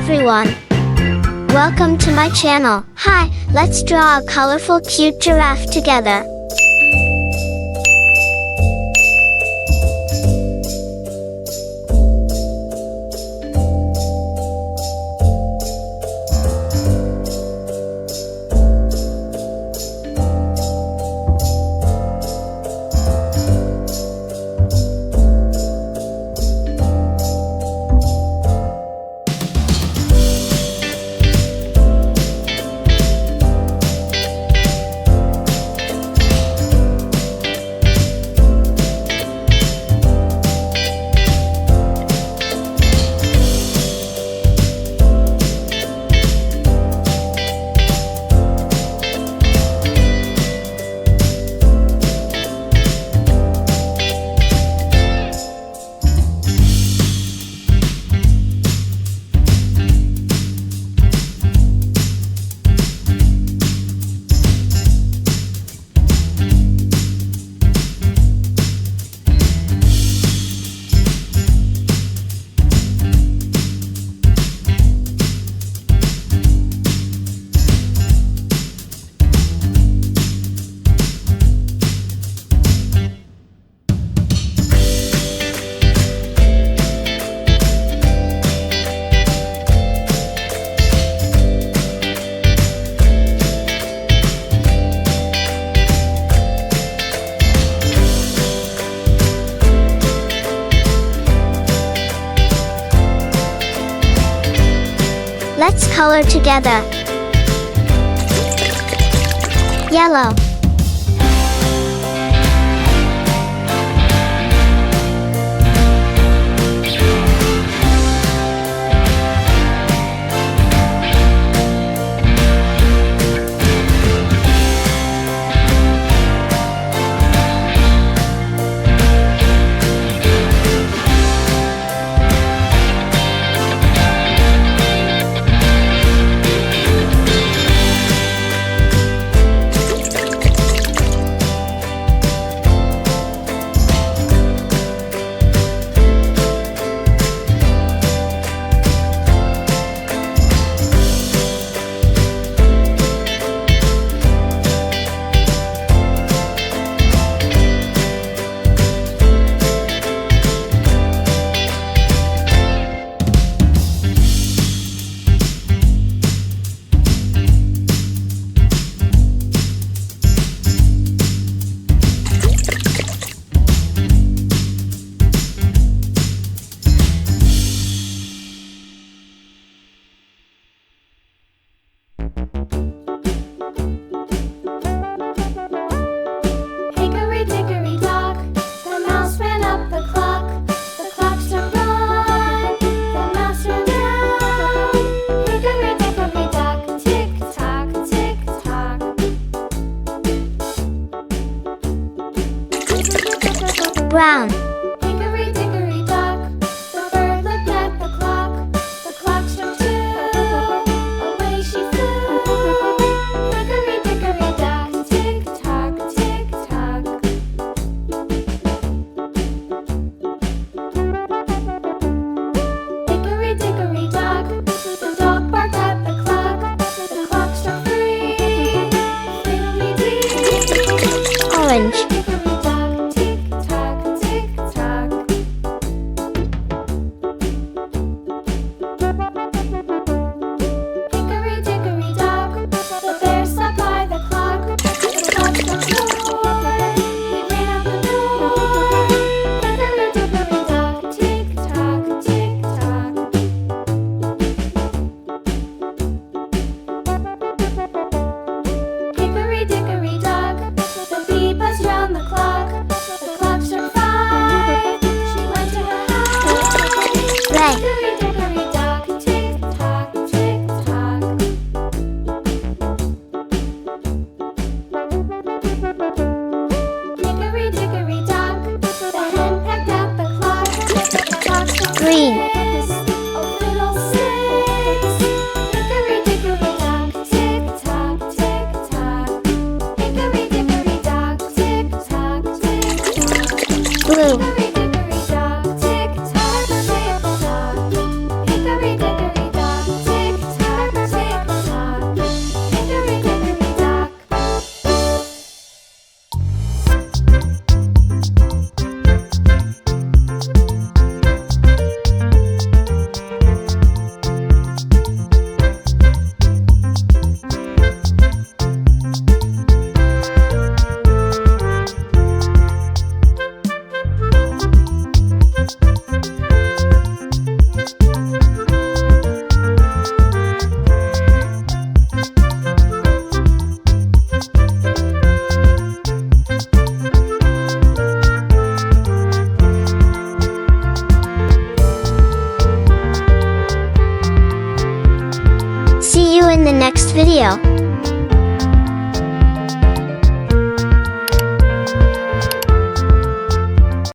everyone! Welcome to my channel. Hi, let's draw a colorful cute giraffe together. Let's color together. Yellow. Brown. Hickory dickory dock, the bird looked at the clock. The clock struck 2, away she flew. Hickory dickory dock, tick tock, tick tock. Hickory dickory dock, the dog barked at the clock. The clock struck 3, fiddly-dee. Orange. Red. Hickory dickory dock, tick tock, tick tock. Hickory dickory dock, the hen pecked at the clock. The clock struck Green. 6, oh fiddlesticks. Hickory dickory dock, tick tock, tick tock. Hickory dickory dock, tick tock, tick tock. Blue. Hickory dickory dock, tick tock, tick tock. video.